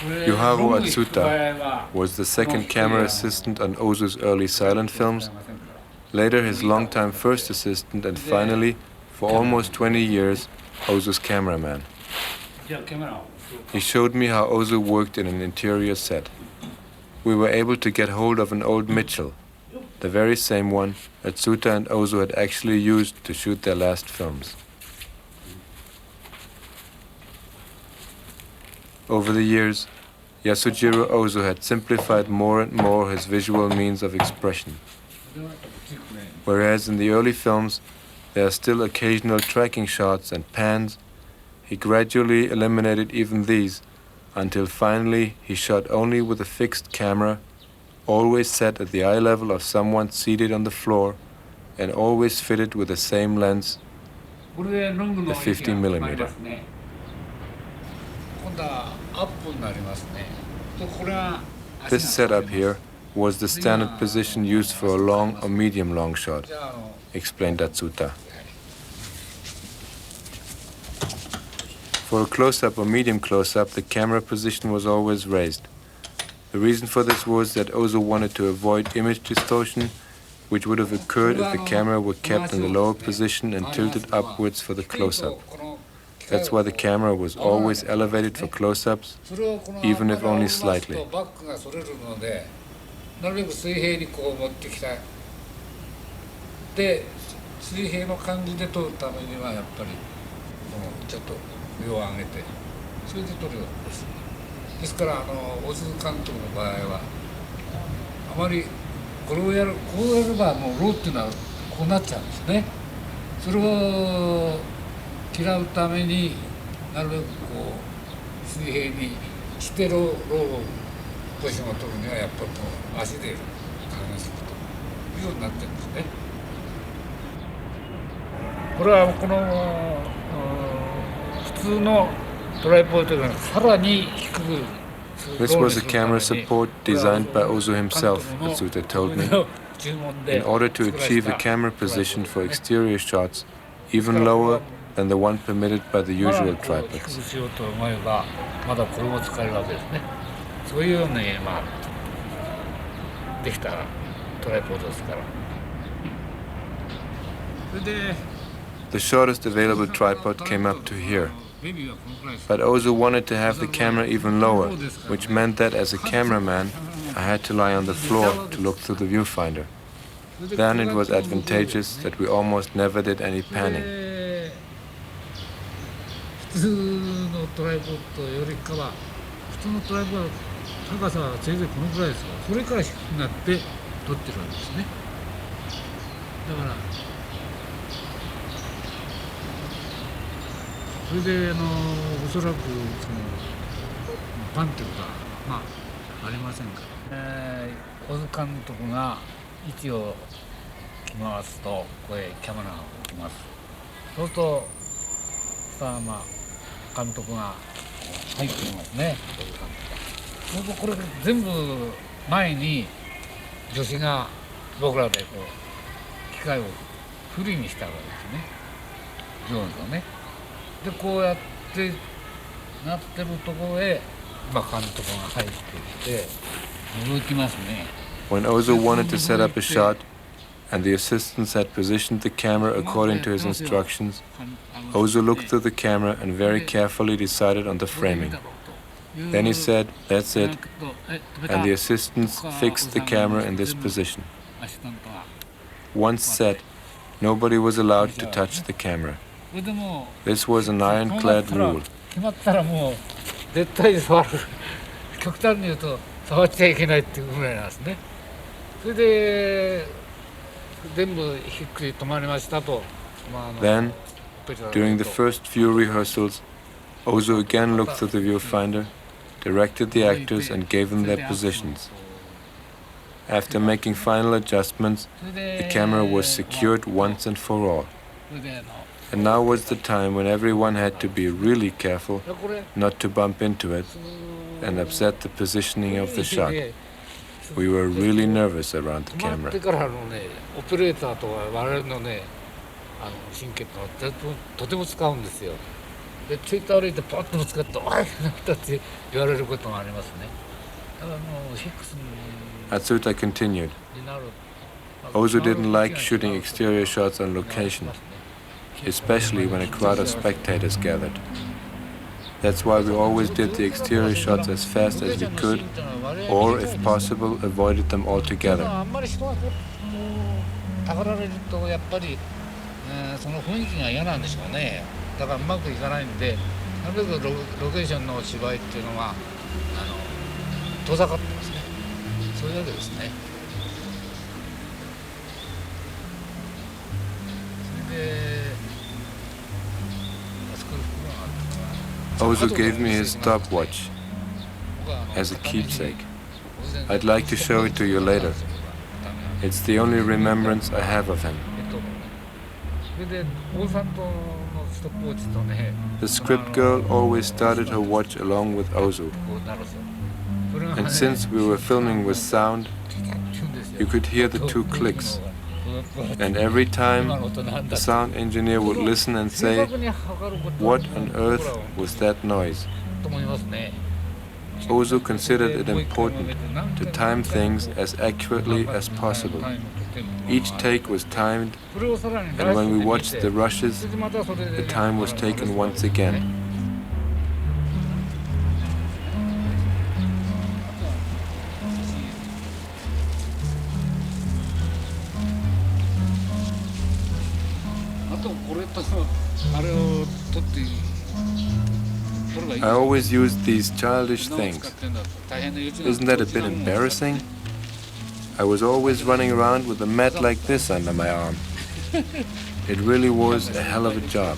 Yuharu Atsuta was the second camera assistant on Ozu's early silent films, later his longtime first assistant, and finally, for almost 20 years, Ozu's cameraman. He showed me how Ozu worked in an interior set. We were able to get hold of an old Mitchell, the very same one Atsuta and Ozu had actually used to shoot their last films. Over the years, Yasujiro Ozu had simplified more and more his visual means of expression. Whereas in the early films there are still occasional tracking shots and pans, he gradually eliminated even these, until finally he shot only with a fixed camera, always set at the eye level of someone seated on the floor, and always fitted with the same lens, the 50mm. This setup here was the standard position used for a long or medium-long shot, explained Atsuta. For a close-up or medium close-up, the camera position was always raised. The reason for this was that Ozu wanted to avoid image distortion, which would have occurred if the camera were kept in the lower position and tilted upwards for the close-up. That's why the camera was always elevated for close-ups, even if only slightly. This was a camera support designed by Ozu himself, Atsuta told me, in order to achieve a camera position for exterior shots even lower than the one permitted by the usual tripods. The shortest available tripod came up to here. But Ozu wanted to have the camera even lower, which meant that as a cameraman, I had to lie on the floor to look through the viewfinder. Then it was advantageous that we almost never did any panning. When Ozu wanted to set up a shot, and the assistants had positioned the camera according to his instructions, Ozu looked through the camera and very carefully decided on the framing. Then he said, "That's it," and the assistants fixed the camera in this position. Once set, nobody was allowed to touch the camera. This was an ironclad rule. Then, during the first few rehearsals, Ozu again looked through the viewfinder, directed the actors and gave them their positions. After making final adjustments, the camera was secured once and for all. And now was the time when everyone had to be really careful not to bump into it and upset the positioning of the shot. We were really nervous around the camera. でツイッター歩いてパッとぶつかって「おい!」って言われることがありますね。だからもう6 Atsuta continued. になる Ozu didn't like shooting exterior shots on location, especially when a crowd of spectators gathered. That's why we always did the exterior shots as fast as we could, or if possible, avoided them altogether. あんまり人がこうたかられるとやっぱり、その雰囲気が嫌なんでしょうね。だからうまくいかないんで、なるべくロケーションの芝居っていうのは遠ざかってますね。そういうわけですね。それであそこに袋があったから。 Ozu gave me his stopwatch as a keepsake. I'd like to show it to you later. It's the only remembrance I have of him. The script girl always started her watch along with Ozu. And since we were filming with sound, you could hear the two clicks. And every time, the sound engineer would listen and say, "What on earth was that noise?" Ozu considered it important to time things as accurately as possible. Each take was timed, and when we watched the rushes, the time was taken once again. I always used these childish things. Isn't that a bit embarrassing? I was always running around with a mat like this under my arm. It really was a hell of a job.